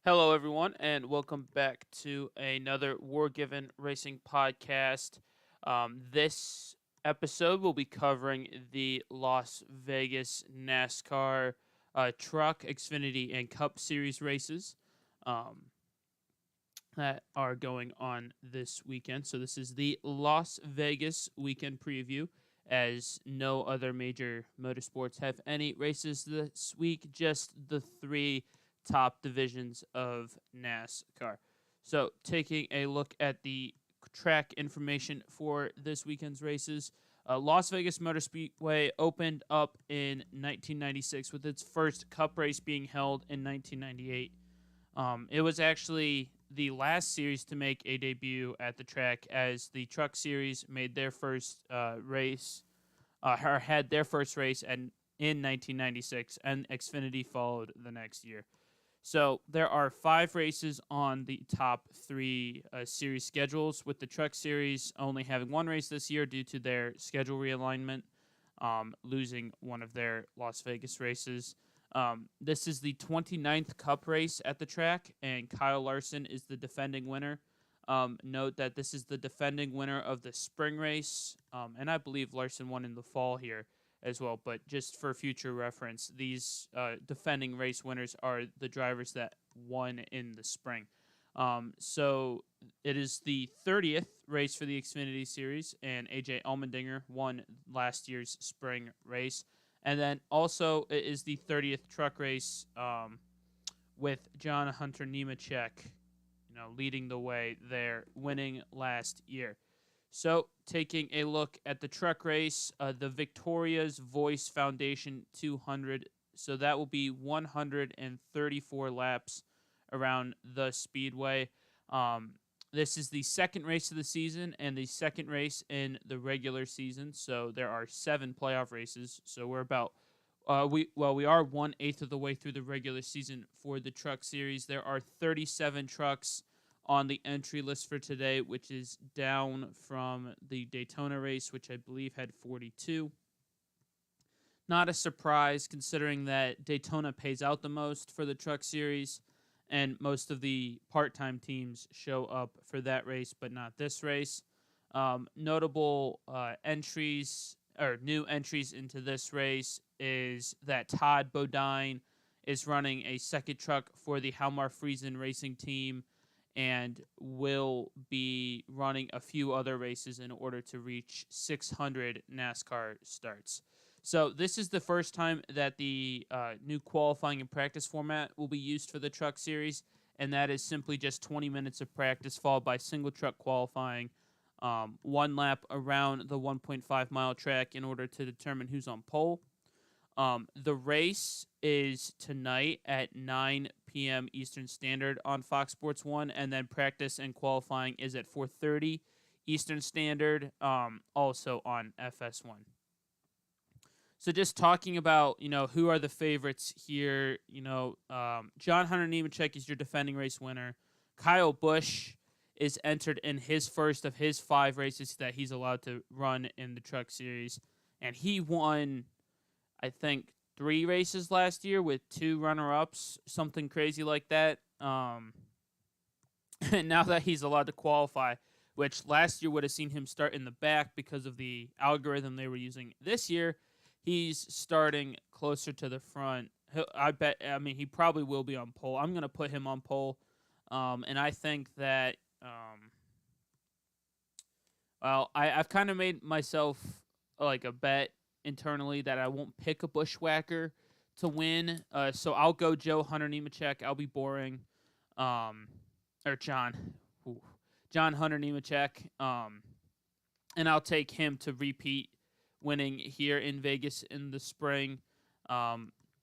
Hello, everyone, and welcome back to another Wargiven Racing podcast. This episode will be covering the Las Vegas NASCAR Truck, Xfinity, and Cup Series races um, that are going on this weekend. So, this is the Las Vegas weekend preview, as no other major motorsports have any races this week, just the three top divisions of NASCAR. So, taking a look at the track information for this weekend's races, Las Vegas Motor Speedway opened up in 1996 with its first Cup race being held in 1998. It was actually the last series to make a debut at the track, as the Truck Series made their first race, or had their first race in 1996, and Xfinity followed the next year. So there are 5 races on the top three series schedules, with the Truck Series only having one race this year due to their schedule realignment, losing one of their Las Vegas races. This is the 29th Cup race at the track, and Kyle Larson is the defending winner. Note that this is the defending winner of the spring race, and I believe Larson won in the fall here as well. But just for future reference, these defending race winners are the drivers that won in the spring. So it is the 30th race for the Xfinity Series, and AJ Allmendinger won last year's spring race. And then also it is the 30th truck race with John Hunter Nemechek, leading the way there, winning last year. So, taking a look at the truck race, the Victoria's Voice Foundation 200. So, that will be 134 laps around the speedway. This is the second race of the season and the second race in the regular season. So, there are 7 playoff races. So, we're about. We are 1/8 of the way through the regular season for the truck series. There are 37 trucks on the entry list for today, which is down from the Daytona race, which I believe had 42. Not a surprise, considering that Daytona pays out the most for the truck series, and most of the part-time teams show up for that race, but not this race. Notable entries or new entries into this race is that Todd Bodine is running a second truck for the Halmar Friesen Racing Team, and will be running a few other races in order to reach 600 NASCAR starts. So this is the first time that the new qualifying and practice format will be used for the truck series, and that is simply just 20 minutes of practice followed by single truck qualifying, one lap around the 1.5-mile track in order to determine who's on pole. The race is tonight at 9 p.m. Eastern Standard on Fox Sports 1, and then practice and qualifying is at 4:30 Eastern Standard, also on FS1. So just talking about, who are the favorites here, John Hunter Nemechek is your defending race winner. Kyle Busch is entered in his first of his 5 races that he's allowed to run in the truck series, and he won, I think, 3 races last year with 2 runner-ups, something crazy like that. And now that he's allowed to qualify, which last year would have seen him start in the back because of the algorithm they were using, this year he's starting closer to the front. He probably will be on pole. I'm going to put him on pole. And I think that, I've kind of made myself like a bet internally that I won't pick a bushwhacker to win. So I'll go Joe Hunter Nemechek. I'll be boring. Or John. Ooh, John Hunter Nemechek. And I'll take him to repeat winning here in Vegas in the spring.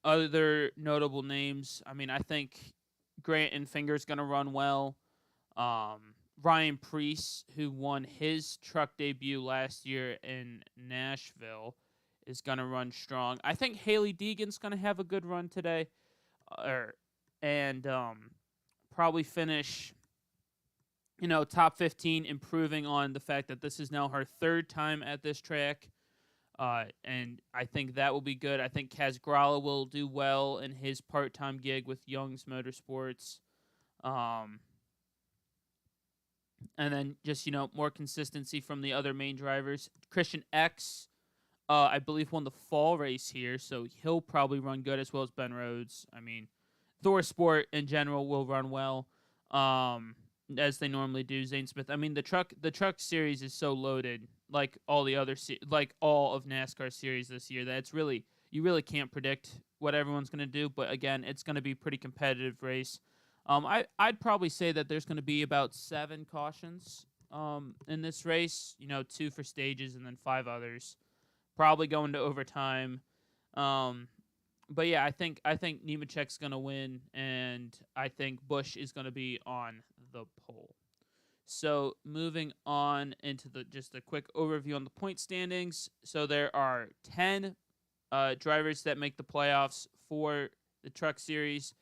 Other notable names, I think Grant and Finger's going to run well. Ryan Preece, who won his truck debut last year in Nashville, is going to run strong. I think Haley Deegan's going to have a good run today, and probably finish, top 15, improving on the fact that this is now her 3rd time at this track. And I think that will be good. I think Kaz Grala will do well in his part-time gig with Young's Motorsports. Um, and then just more consistency from the other main drivers. Christian X, I believe won the fall race here, so he'll probably run good as well as Ben Rhodes. I mean, Thor Sport in general will run well, um, as they normally do. Zane Smith. I mean, the truck series is so loaded, like all the other like all of NASCAR series this year, that you really can't predict what everyone's going to do. But again, it's going to be a pretty competitive race. I'd probably say that there's going to be about 7 cautions in this race. 2 for stages and then 5 others. Probably going to overtime. Um, but yeah, I think Nemechek's gonna win, and I think Busch is gonna be on the pole. So moving on into just a quick overview on the point standings. So there are 10 drivers that make the playoffs for the Truck Series.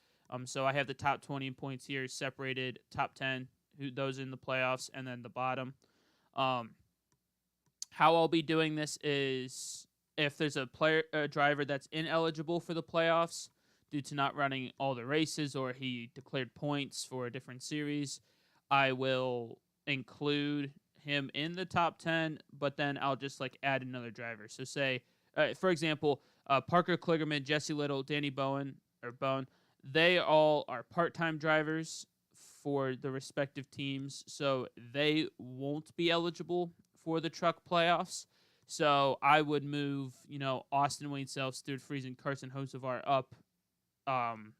So I have the top 20 in points here separated. Top 10, those in the playoffs, and then the bottom. Um, how I'll be doing this is if there's a driver that's ineligible for the playoffs due to not running all the races or he declared points for a different series, I will include him in the top 10, but then I'll just like add another driver. So say, for example, Parker Kligerman, Jesse Little, Danny Bone, they all are part-time drivers for the respective teams, so they won't be eligible for the truck playoffs. So I would move, Austin Wayne Self, Stuart Friesen, Carson Hocevar up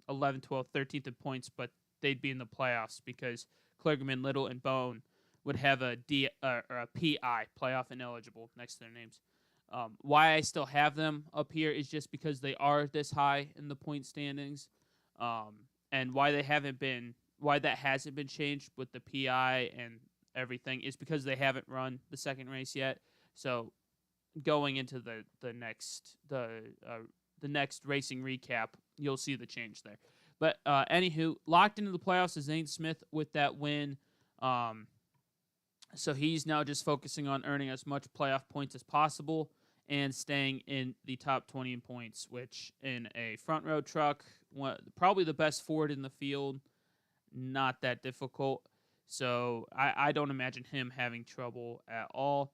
11, 12, 13th in points, but they'd be in the playoffs because Kligerman, Little, and Bone would have a or a PI, playoff ineligible, next to their names. Why I still have them up here is just because they are this high in the point standings, and why that hasn't been changed with the PI and everything is because they haven't run the second race yet. So going into the next racing recap, you'll see the change there. But anywho, locked into the playoffs is Zane Smith with that win. So he's now just focusing on earning as much playoff points as possible and staying in the top 20 in points, which in a front row truck, probably the best Ford in the field, not that difficult. So I don't imagine him having trouble at all.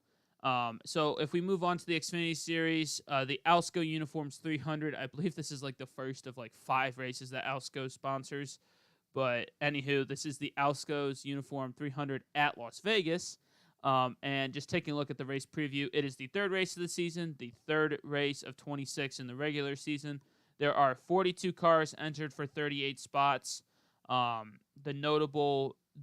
So if we move on to the Xfinity Series, the Alsco Uniforms 300, I believe this is like the first of like 5 races that Alsco sponsors. But anywho, this is the Alsco's Uniform 300 at Las Vegas. And just taking a look at the race preview, it is the 3rd race of the season, the 3rd race of 26 in the regular season. There are 42 cars entered for 38 spots.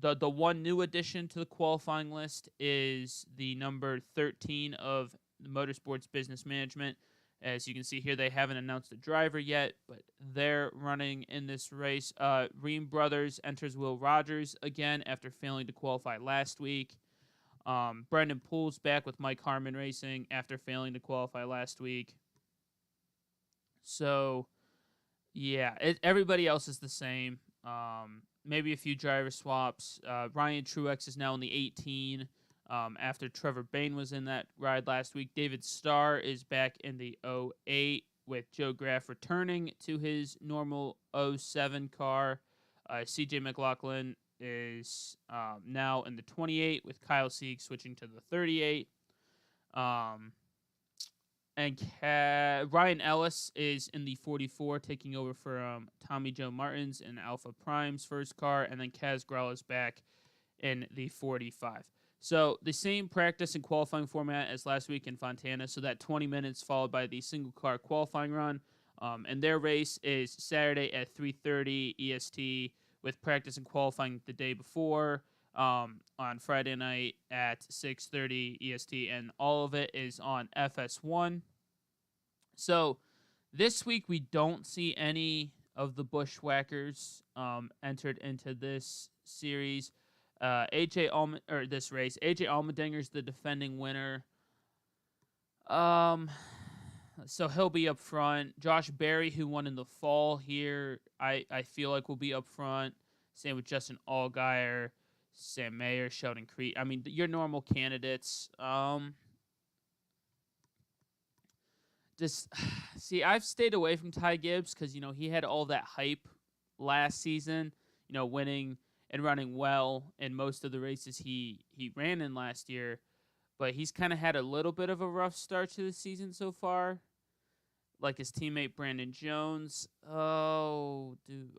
The one new addition to the qualifying list is the number 13 of the Motorsports Business Management. As you can see here, they haven't announced a driver yet, but they're running in this race. Ream Brothers enters Will Rogers again after failing to qualify last week. Brendan Poole's back with Mike Harmon Racing after failing to qualify last week. So, yeah, everybody else is the same. Maybe a few driver swaps. Ryan Truex is now in the 18 after Trevor Bayne was in that ride last week. David Starr is back in the 08 with Joe Graff returning to his normal 07 car. CJ McLaughlin is now in the 28 with Kyle Sieg switching to the 38. And Ryan Ellis is in the 44, taking over for Tommy Joe Martins in Alpha Prime's first car, and then Kaz Grell is back in the 45. So the same practice and qualifying format as last week in Fontana, so that 20 minutes followed by the single-car qualifying run. And their race is Saturday at 3:30 EST with practice and qualifying the day before on Friday night at 6:30 EST, and all of it is on FS1. So this week we don't see any of the Bushwhackers entered into this series. This race, AJ Allmendinger's the defending winner. So he'll be up front. Josh Berry, who won in the fall here, I feel like will be up front. Same with Justin Allgaier, Sam Mayer, Sheldon Creed. I mean, your normal candidates. Just see, I've stayed away from Ty Gibbs because he had all that hype last season. Winning and running well in most of the races he ran in last year, but he's kind of had a little bit of a rough start to the season so far. Like his teammate Brandon Jones. Oh, dude.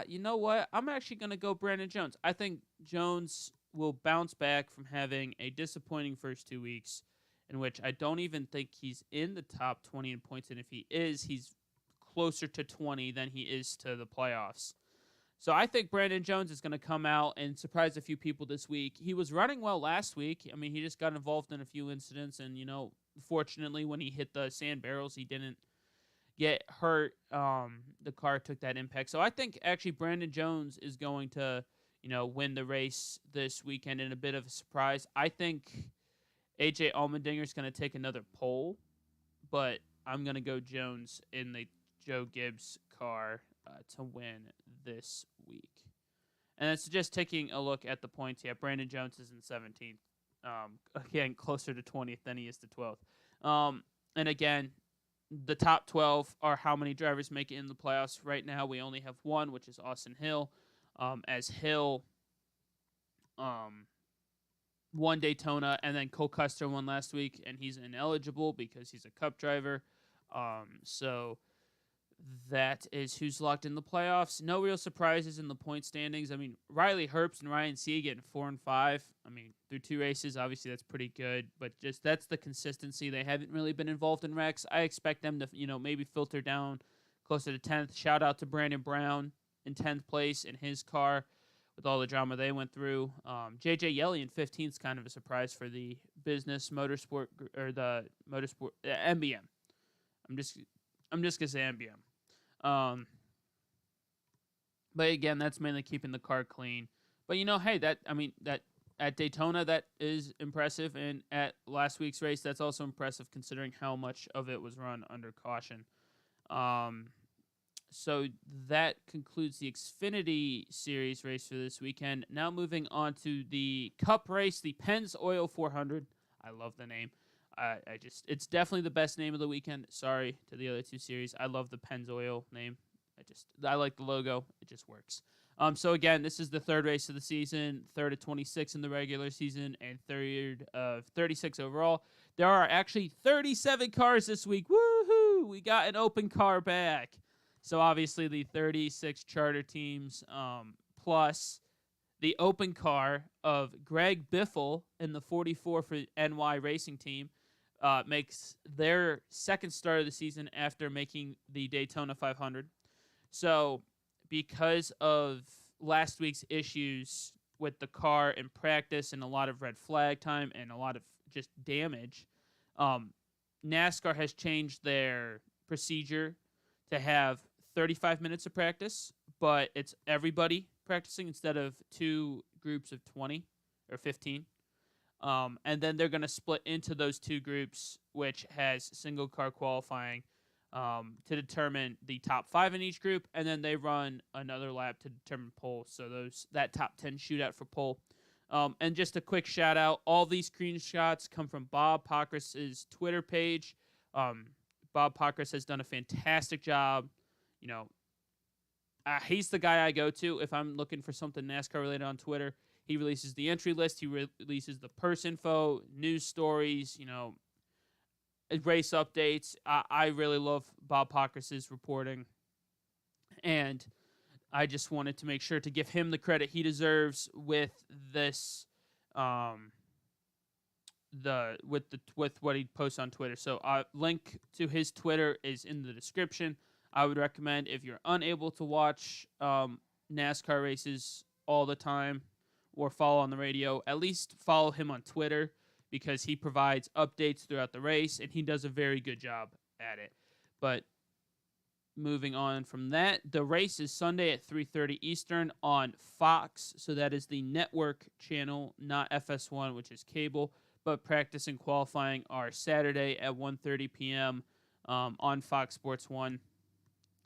You know what? I'm actually gonna go Brandon Jones. I think Jones will bounce back from having a disappointing first 2 weeks, in which I don't even think he's in the top 20 in points, and if he is, he's closer to 20 than he is to the playoffs. So I think Brandon Jones is going to come out and surprise a few people this week. He was running well last week. I mean, he just got involved in a few incidents, and fortunately, when he hit the sand barrels, he didn't get hurt. The car took that impact. So I think actually Brandon Jones is going to, win the race this weekend in a bit of a surprise. I think AJ Allmendinger is going to take another pole, but I'm going to go Jones in the Joe Gibbs car to win this week. And it's just taking a look at the points. Yeah, Brandon Jones is in 17th. Again, closer to 20th than he is to 12th. And again, the top 12 are how many drivers make it in the playoffs. Right now, we only have one, which is Austin Hill. As Hill won Daytona, and then Cole Custer won last week, and he's ineligible because he's a Cup driver. So that is who's locked in the playoffs. No real surprises in the point standings. I mean, Riley Herbst and Ryan Sieg getting 4 and 5. I mean, through 2 races, obviously that's pretty good, but just that's the consistency. They haven't really been involved in wrecks. I expect them to, maybe filter down closer to 10th. Shout out to Brandon Brown in 10th place in his car with all the drama they went through. JJ Yelly in 15th is kind of a surprise for the business motorsport or the motorsport MBM. I'm just gonna say MBM. But again, that's mainly keeping the car clean. But hey, that at Daytona that is impressive, and at last week's race that's also impressive considering how much of it was run under caution. So that concludes the Xfinity Series race for this weekend. Now moving on to the Cup race, the Pennzoil 400. I love the name. It's definitely the best name of the weekend. Sorry to the other two series. I love the Pennzoil name. I like the logo. It just works. So again, this is the third race of the season, third of 26 in the regular season, and third of 36 overall. There are actually 37 cars this week. Woohoo! We got an open car back. So obviously the 36 charter teams, plus the open car of Greg Biffle in the 44 for NY Racing Team, makes their second start of the season after making the Daytona 500. So because of last week's issues with the car in practice and a lot of red flag time and a lot of just damage, NASCAR has changed their procedure to have 35 minutes of practice, but it's everybody practicing instead of 2 groups of 20 or 15. And then they're going to split into those 2 groups, which has single car qualifying to determine the top 5 in each group, and then they run another lap to determine pole. So that top 10 shootout for pole. And just a quick shout out, all these screenshots come from Bob Pockrass's Twitter page. Bob Pockrass has done a fantastic job. He's the guy I go to if I'm looking for something NASCAR related on Twitter. He releases the entry list. He releases the purse info, news stories, race updates. I really love Bob Pockrass's reporting, and I just wanted to make sure to give him the credit he deserves with this, with what he posts on Twitter. So link to his Twitter is in the description. I would recommend, if you're unable to watch NASCAR races all the time or follow on the radio, at least follow him on Twitter, because he provides updates throughout the race, and he does a very good job at it. But moving on from that, the race is Sunday at 3:30 Eastern on Fox. So that is the network channel, not FS1, which is cable. But practice and qualifying are Saturday at 1:30 p.m. On Fox Sports 1.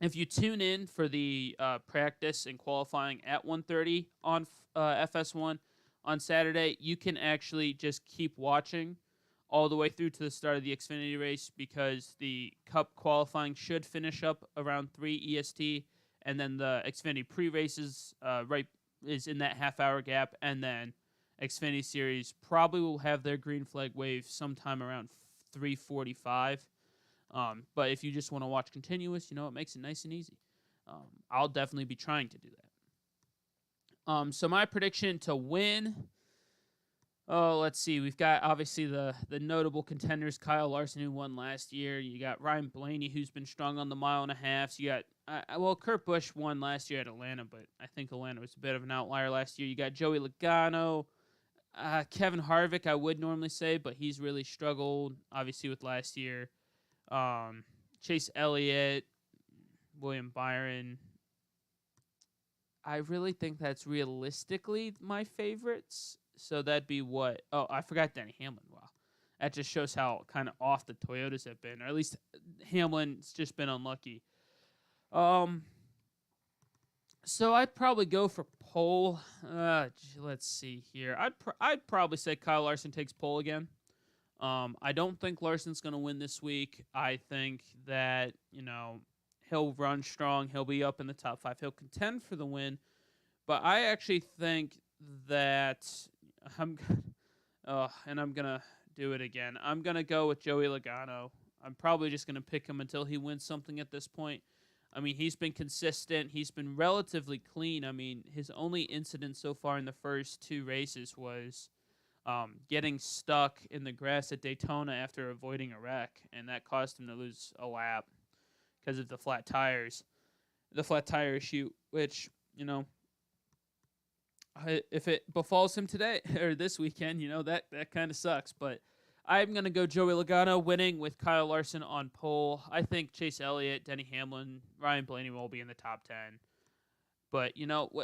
If you tune in for the practice and qualifying at 1:30 on FS1 on Saturday, you can actually just keep watching all the way through to the start of the Xfinity race, because the Cup qualifying should finish up around 3 EST, and then the Xfinity pre-races right is in that half-hour gap, and then Xfinity Series probably will have their green flag wave sometime around 3:45. But if you just want to watch continuous, it makes it nice and easy. I'll definitely be trying to do that. So my prediction to win. Oh, let's see. We've got obviously the notable contenders: Kyle Larson, who won last year. You got Ryan Blaney, who's been strong on the mile and a half. So you got Kurt Busch won last year at Atlanta, but I think Atlanta was a bit of an outlier last year. You got Joey Logano, Kevin Harvick. I would normally say, but he's really struggled, obviously, with last year. Chase Elliott, William Byron. I really think that's realistically my favorites. So that'd be what? Oh, I forgot Denny Hamlin. Wow. That just shows how kind of off the Toyotas have been. Or at least Hamlin's just been unlucky. So I'd probably go for pole. Let's see here. I'd probably say Kyle Larson takes pole again. I don't think Larson's going to win this week. I think that, he'll run strong. He'll be up in the top 5. He'll contend for the win. But I actually think that I'm going to do it again. I'm going to go with Joey Logano. I'm probably just going to pick him until he wins something at this point. I mean, he's been consistent. He's been relatively clean. I mean, his only incident so far in the first 2 races was getting stuck in the grass at Daytona after avoiding a wreck, and that caused him to lose a lap because of the flat tires. The flat tire issue, which, if it befalls him today or this weekend, that kind of sucks. But I'm going to go Joey Logano winning with Kyle Larson on pole. I think Chase Elliott, Denny Hamlin, Ryan Blaney will be in the top 10. But,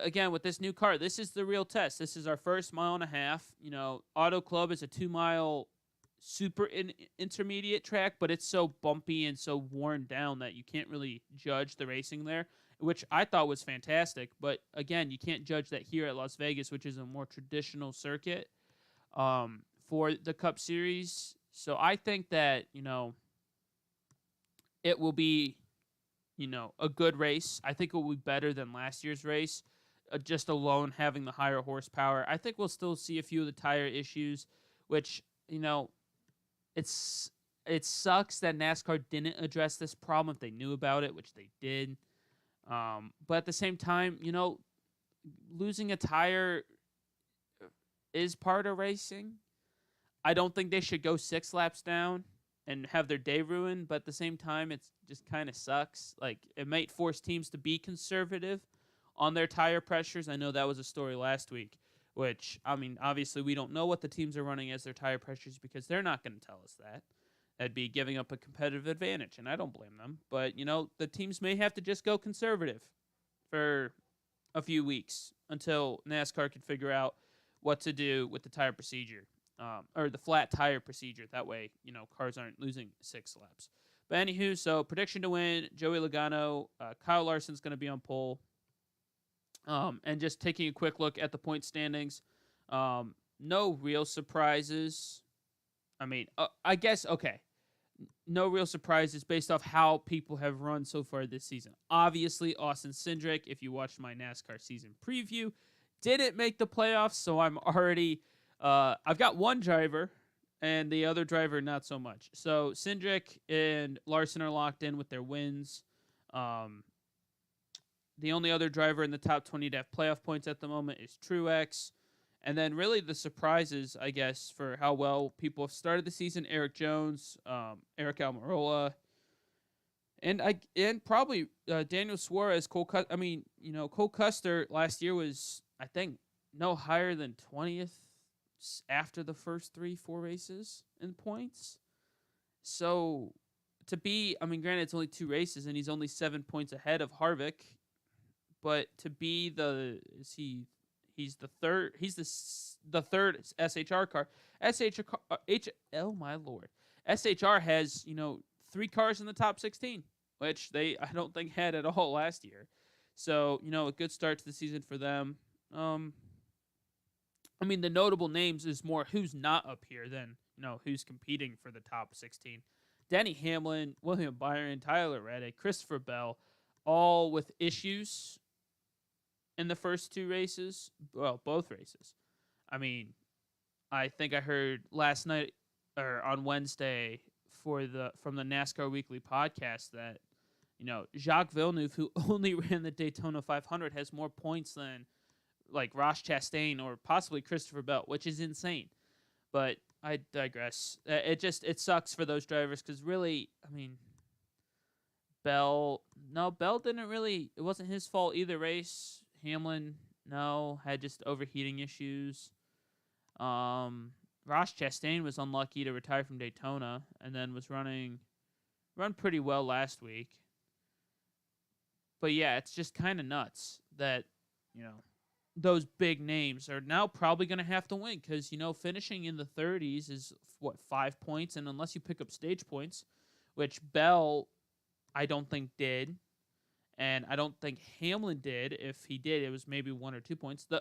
again, with this new car, this is the real test. This is our first mile and a half. Auto Club is a 2-mile super intermediate track, but it's so bumpy and so worn down that you can't really judge the racing there, which I thought was fantastic. But, again, you can't judge that here at Las Vegas, which is a more traditional circuit for the Cup Series. So I think that, it will be a good race. I think it will be better than last year's race, just alone having the higher horsepower. I think we'll still see a few of the tire issues, which, it sucks that NASCAR didn't address this problem if they knew about it, which they did. But at the same time, losing a tire is part of racing. I don't think they should go 6 laps down and have their day ruined, but at the same time, it's just kind of sucks. Like, it might force teams to be conservative on their tire pressures. I know that was a story last week, which, I mean, obviously we don't know what the teams are running as their tire pressures because they're not going to tell us that. That'd be giving up a competitive advantage, and I don't blame them. But, the teams may have to just go conservative for a few weeks until NASCAR can figure out what to do with the tire procedure. Or the flat tire procedure. That way, cars aren't losing 6 laps. But anywho, so prediction to win, Joey Logano, Kyle Larson's going to be on pole. And just taking a quick look at the point standings, no real surprises. I mean, I guess, okay, no real surprises based off how people have run so far this season. Obviously, Austin Cindric, if you watched my NASCAR season preview, didn't make the playoffs, so I'm already... I've got one driver, and the other driver not so much. So Cindric and Larson are locked in with their wins. The only other driver in the top 20 to have playoff points at the moment is Truex. And then really the surprises, I guess, for how well people have started the season, Eric Jones, Eric Almirola, and probably Daniel Suarez, Cole Custer last year was, I think, no higher than 20th after the first 3-4 races in points. So granted it's only 2 races and he's only 7 points ahead of Harvick, but to be he's the third SHR car. My lord. SHR has, 3 cars in the top 16, which I don't think had at all last year. So, a good start to the season for them. The notable names is more who's not up here than, who's competing for the top 16. Denny Hamlin, William Byron, Tyler Reddick, Christopher Bell, all with issues. in the first two races. Well, both races. I mean, I think I heard last night or on Wednesday from the NASCAR Weekly podcast that Jacques Villeneuve, who only ran the Daytona 500, has more points than like Ross Chastain or possibly Christopher Bell, which is insane. But I digress. It sucks for those drivers because really, I mean, Bell, no, Bell didn't really. It wasn't his fault either race. Hamlin, no, had just overheating issues. Um, Ross Chastain was unlucky to retire from Daytona, and then was run pretty well last week. But yeah, it's just kind of nuts that those big names are now probably going to have to win because finishing in the 30s is what 5 points, and unless you pick up stage points, which Bell I don't think did, and I don't think Hamlin did. If he did, it was maybe 1 or 2 points. They're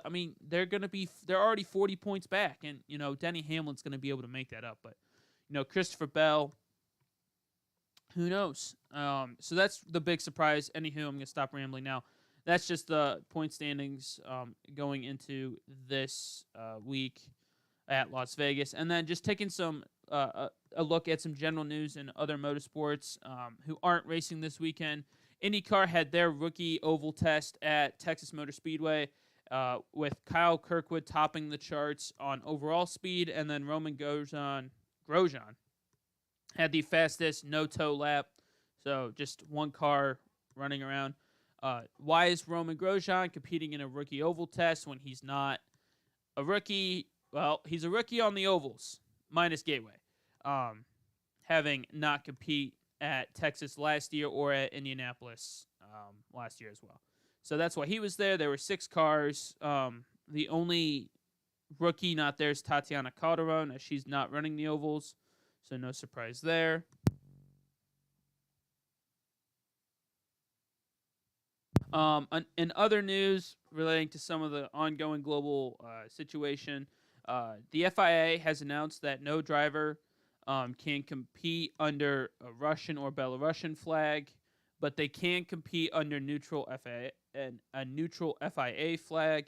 already 40 points back, and Denny Hamlin's going to be able to make that up. But Christopher Bell, who knows? So that's the big surprise. Anywho, I'm going to stop rambling now. That's just the point standings going into this week at Las Vegas. And then just taking a look at some general news in other motorsports who aren't racing this weekend. IndyCar had their rookie oval test at Texas Motor Speedway with Kyle Kirkwood topping the charts on overall speed, and then Roman Grosjean had the fastest no-toe lap, so just one car running around. Why is Roman Grosjean competing in a rookie oval test when he's not a rookie? Well, he's a rookie on the ovals, minus Gateway, having not compete at Texas last year or at Indianapolis last year as well. So that's why he was there. There were 6 cars. The only rookie not there is Tatiana Calderon, as she's not running the ovals, so no surprise there. In other news relating to some of the ongoing global situation, the FIA has announced that no driver can compete under a Russian or Belarusian flag, but they can compete under neutral FIA and a neutral FIA flag.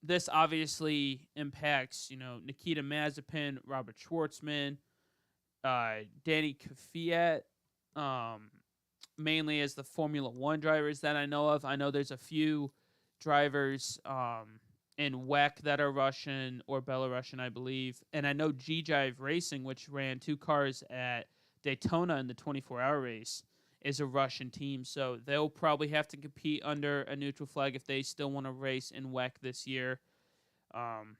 This obviously impacts, Nikita Mazepin, Robert Schwartzman, Danny Kvyat, mainly as the Formula One drivers that I know of. I know there's a few drivers in WEC that are Russian or Belarusian, I believe. And I know G-Jive Racing, which ran 2 cars at Daytona in the 24-hour race, is a Russian team. So they'll probably have to compete under a neutral flag if they still want to race in WEC this year. And,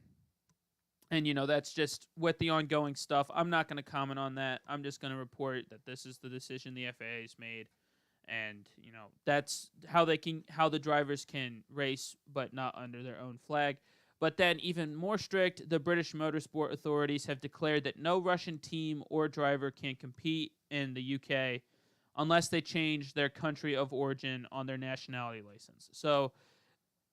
that's just with the ongoing stuff. I'm not going to comment on that. I'm just going to report that this is the decision the FAA has made. And, that's how the drivers can race, but not under their own flag. But then even more strict, the British Motorsport authorities have declared that no Russian team or driver can compete in the UK unless they change their country of origin on their nationality license. So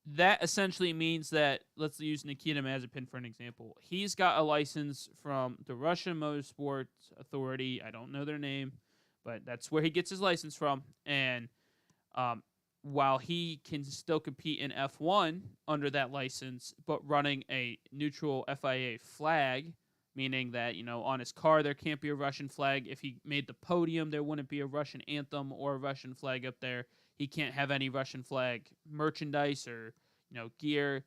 that essentially means that, let's use Nikita Mazepin for an example. He's got a license from the Russian Motorsport Authority. I don't know their name, but that's where he gets his license from. And while he can still compete in F1 under that license, but running a neutral FIA flag, meaning that, on his car there can't be a Russian flag. If he made the podium, there wouldn't be a Russian anthem or a Russian flag up there. He can't have any Russian flag merchandise or, gear.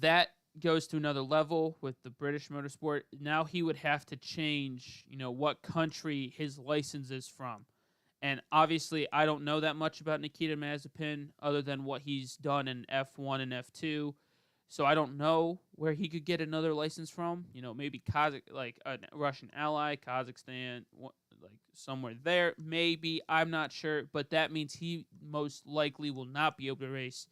That goes to another level with the British Motorsport. Now he would have to change, what country his license is from. And obviously, I don't know that much about Nikita Mazepin other than what he's done in F1 and F2. So I don't know where he could get another license from. Maybe like a Russian ally, Kazakhstan, like somewhere there. Maybe, I'm not sure. But that means he most likely will not be able to race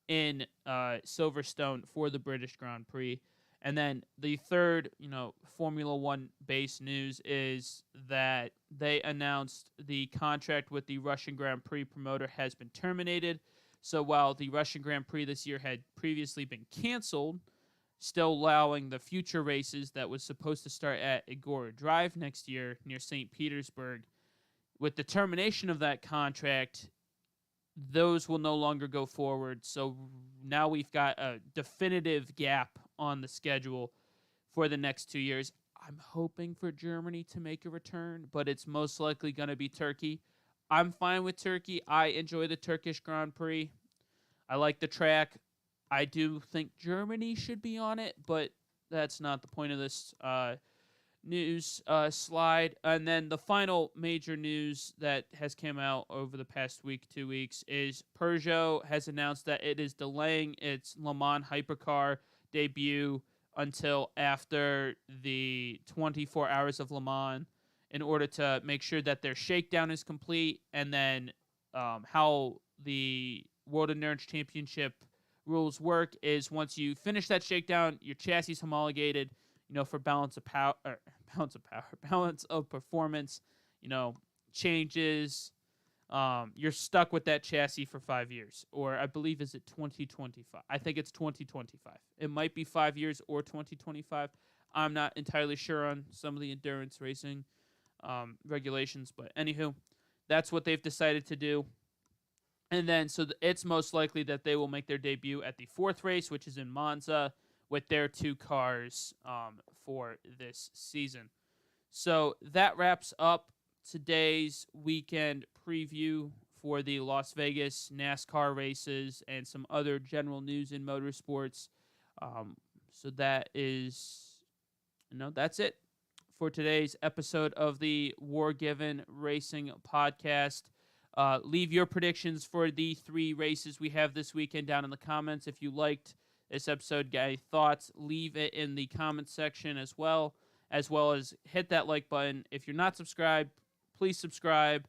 in Silverstone for the British Grand Prix. And then the third, Formula One base news is that they announced the contract with the Russian Grand Prix promoter has been terminated. So while the Russian Grand Prix this year had previously been canceled, still allowing the future races that was supposed to start at Agora Drive next year near St. Petersburg, with the termination of that contract, those will no longer go forward. So now we've got a definitive gap on the schedule for the next 2 years. I'm hoping for Germany to make a return, but it's most likely going to be Turkey. I'm fine with Turkey. I enjoy the Turkish Grand Prix. I like the track. I do think Germany should be on it, but that's not the point of this news slide. And then the final major news that has come out over the past week, 2 weeks, is Peugeot has announced that it is delaying its Le Mans hypercar debut until after the 24 hours of Le Mans in order to make sure that their shakedown is complete, and then how the World Endurance Championship rules work is once you finish that shakedown, your chassis is homologated, for balance of power, balance of performance, changes. You're stuck with that chassis for 5 years, or I believe is it 2025? I think it's 2025. It might be 5 years or 2025. I'm not entirely sure on some of the endurance racing regulations, but anywho, that's what they've decided to do. And then, so it's most likely that they will make their debut at the fourth race, which is in Monza, with their two cars for this season. So that wraps up today's weekend preview for the Las Vegas NASCAR races and some other general news in motorsports. So that is, that's it for today's episode of the Wargiven Racing Podcast. Leave your predictions for the 3 races we have this weekend down in the comments. If you liked this episode, got any thoughts, leave it in the comments section as well as hit that like button. If you're not subscribed, please subscribe.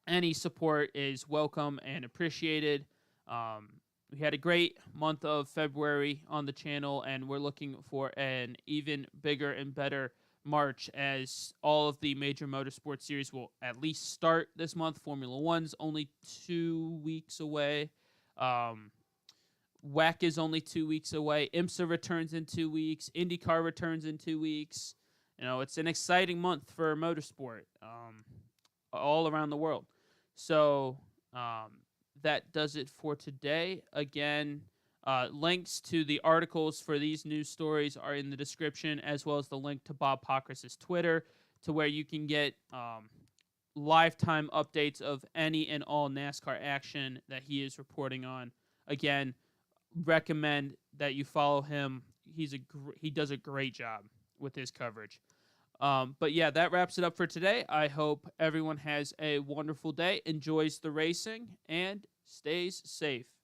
Any support is welcome and appreciated. We had a great month of February on the channel, and we're looking for an even bigger and better March, as all of the major motorsport series will at least start this month. Formula One's only 2 weeks away. WEC is only 2 weeks away. IMSA returns in 2 weeks. IndyCar returns in 2 weeks. It's an exciting month for motorsport all around the world. So that does it for today. Again, links to the articles for these news stories are in the description, as well as the link to Bob Pockrass's Twitter, to where you can get lifetime updates of any and all NASCAR action that he is reporting on. Again, recommend that you follow him. He does a great job with his coverage. But yeah, that wraps it up for today. I hope everyone has a wonderful day, enjoys the racing, and stays safe.